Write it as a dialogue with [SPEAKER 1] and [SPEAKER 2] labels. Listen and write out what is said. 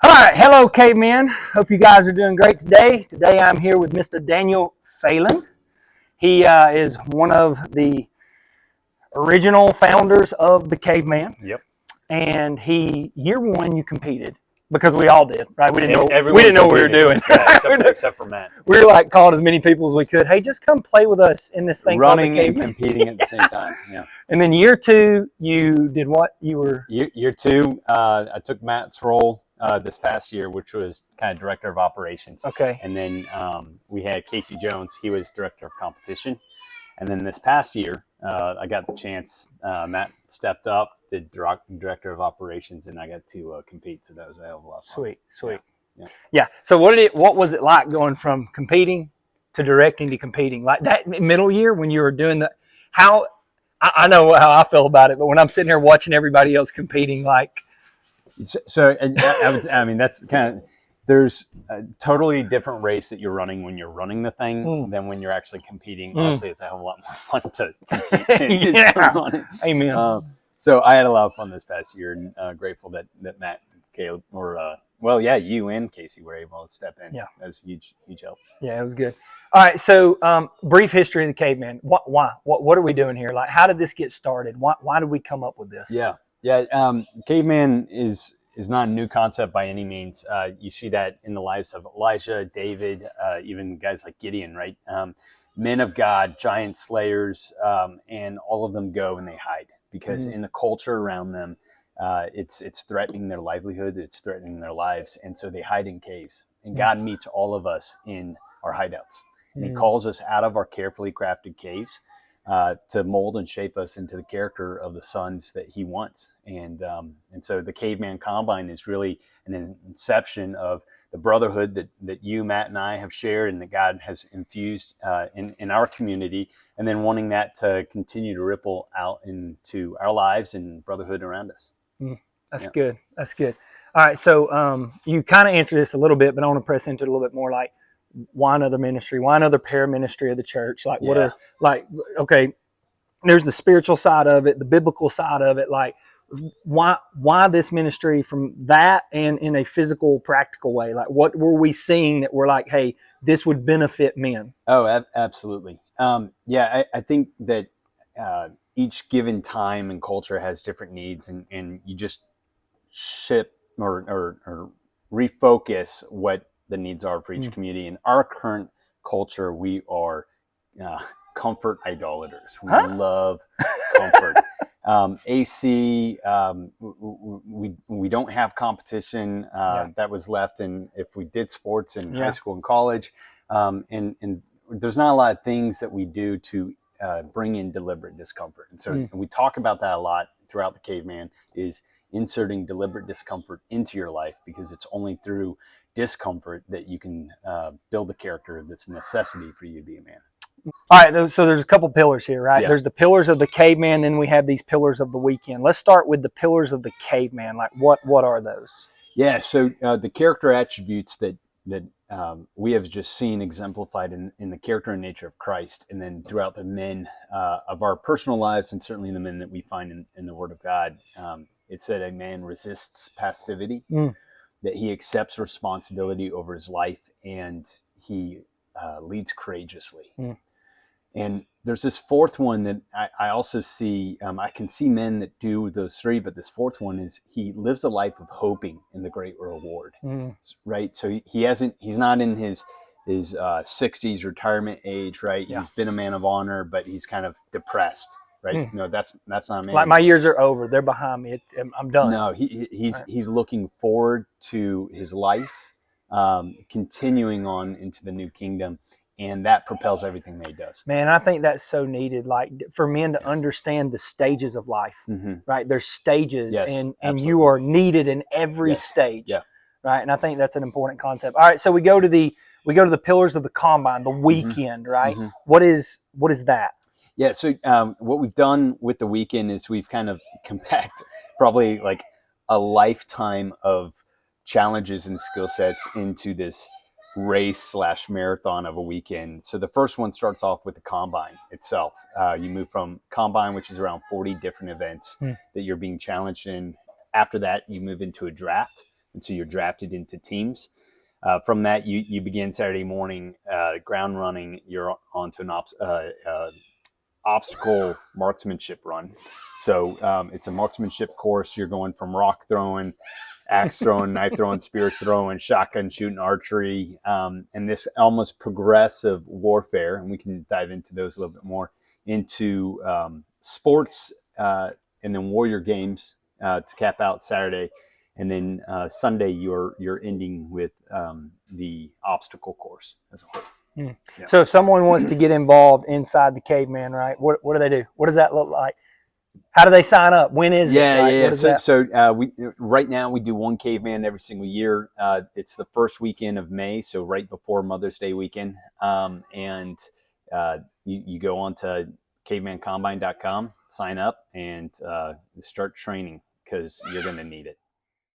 [SPEAKER 1] All right, hello, Caveman. Hope you guys are doing great today. Today I'm here with Mr. Daniel Phelan. He is one of the original founders of the Caveman,
[SPEAKER 2] Yep.
[SPEAKER 1] and year one you competed because we all did, right? We didn't know
[SPEAKER 2] Everyone
[SPEAKER 1] what we were
[SPEAKER 2] competed.
[SPEAKER 1] doing.
[SPEAKER 2] Yeah, except for Matt.
[SPEAKER 1] We were like calling as many people as we could. Hey, just come play with us in this thing called the
[SPEAKER 2] Running and
[SPEAKER 1] Caveman.
[SPEAKER 2] competing at the same time. Yeah.
[SPEAKER 1] And then year two, you did what? You were
[SPEAKER 2] Year two, I took Matt's role this past year, which was kind of director of operations.
[SPEAKER 1] okay.
[SPEAKER 2] And then we had Casey Jones. He was director of competition. And then this past year, I got the chance. Matt stepped up, did director of operations, and I got to compete. So that was a hell of a lot of fun.
[SPEAKER 1] Sweet.
[SPEAKER 2] Yeah.
[SPEAKER 1] So what was it like going from competing to directing to competing? Like that middle year when you were doing I know how I feel about it, but when I'm sitting here watching everybody else competing, like.
[SPEAKER 2] So I mean, that's kind of, there's a totally different race that you're running when you're running the thing than when you're actually competing. Honestly, it's a hell of a lot more fun to compete.
[SPEAKER 1] Yeah. Amen.
[SPEAKER 2] So I had a lot of fun this past year, and grateful that Matt, Caleb, you and Casey were able to step in.
[SPEAKER 1] Yeah.
[SPEAKER 2] That was huge help.
[SPEAKER 1] Yeah, it was good. All right, so brief history of the Caveman. Why? What are we doing here? Like, how did this get started? Why did we come up with this?
[SPEAKER 2] Yeah. Caveman is not a new concept by any means. You see that in the lives of Elijah, David, even guys like Gideon, right? Men of God, giant slayers, and all of them go and they hide because in the culture around them, it's threatening their livelihood, it's threatening their lives, and so they hide in caves. And God meets all of us in our hideouts. And he calls us out of our carefully crafted caves to mold and shape us into the character of the sons that he wants. And so the Caveman Combine is really an inception of the brotherhood that you, Matt, and I have shared and that God has infused in our community, and then wanting that to continue to ripple out into our lives and brotherhood around us.
[SPEAKER 1] That's good. All right, so you kind of answered this a little bit, but I want to press into it a little bit more. Like, why another ministry? Why another paraministry of the church? Like, what are okay? There's the spiritual side of it, the biblical side of it. Like, why this ministry from that and in a physical, practical way? Like, what were we seeing that we're like, hey, this would benefit men?
[SPEAKER 2] Oh, absolutely. I think that each given time and culture has different needs, and you just ship or refocus what the needs are for each community. In our current culture, we are comfort idolaters. We love comfort. AC, we don't have competition that was left, and if we did sports in high school and college, and there's not a lot of things that we do to bring in deliberate discomfort. And so and we talk about that a lot throughout the Caveman, is inserting deliberate discomfort into your life, because it's only through discomfort that you can build the character that's a necessity for you to be a man.
[SPEAKER 1] All right, so there's a couple pillars here, right?
[SPEAKER 2] Yeah.
[SPEAKER 1] There's the pillars of the Caveman, then we have these pillars of the weekend. Let's start with the pillars of the Caveman. Like, what are those?
[SPEAKER 2] Yeah, so the character attributes that we have just seen exemplified in the character and nature of Christ, and then throughout the men of our personal lives, and certainly the men that we find in the Word of God. It said a man resists passivity, that he accepts responsibility over his life, and he leads courageously. And there's this fourth one that I also see. I can see men that do those three, but this fourth one is he lives a life of hoping in the great reward, right? So he's not in his 60s retirement age, right? Yeah. He's been a man of honor, but he's kind of depressed, right? No, that's not a man.
[SPEAKER 1] Like, my years are over; they're behind me. I'm done.
[SPEAKER 2] No, he's looking forward to his life, continuing on into the new kingdom. And that propels everything that he does.
[SPEAKER 1] Man, I think that's so needed. Like, for men to understand the stages of life, right? There's stages, and you are needed in every stage, right? And I think that's an important concept. All right, so we go to the pillars of the Combine, the weekend, right? What is that?
[SPEAKER 2] Yeah, so what we've done with the weekend is we've kind of compact probably like a lifetime of challenges and skill sets into this race/marathon of a weekend. So the first one starts off with the Combine itself. You move from Combine, which is around 40 different events that you're being challenged in. After that, you move into a draft. and so you're drafted into teams. From that, you begin Saturday morning ground running. You're onto an obstacle marksmanship run. So it's a marksmanship course. You're going from rock throwing, axe throwing, knife throwing, spear throwing, shotgun shooting, archery, and this almost progressive warfare. And we can dive into those a little bit more, into sports, and then warrior games to cap out Saturday. And then Sunday, you're ending with the obstacle course as a whole.
[SPEAKER 1] Yeah. So if someone wants to get involved inside the Caveman, right? What do they do? What does that look like? How do they sign up? When is it? Like,
[SPEAKER 2] Yeah.
[SPEAKER 1] So
[SPEAKER 2] we right now we do one Caveman every single year. It's the first weekend of May, so right before Mother's Day weekend. And you go on to cavemancombine.com, sign up, and start training because you're going to need it.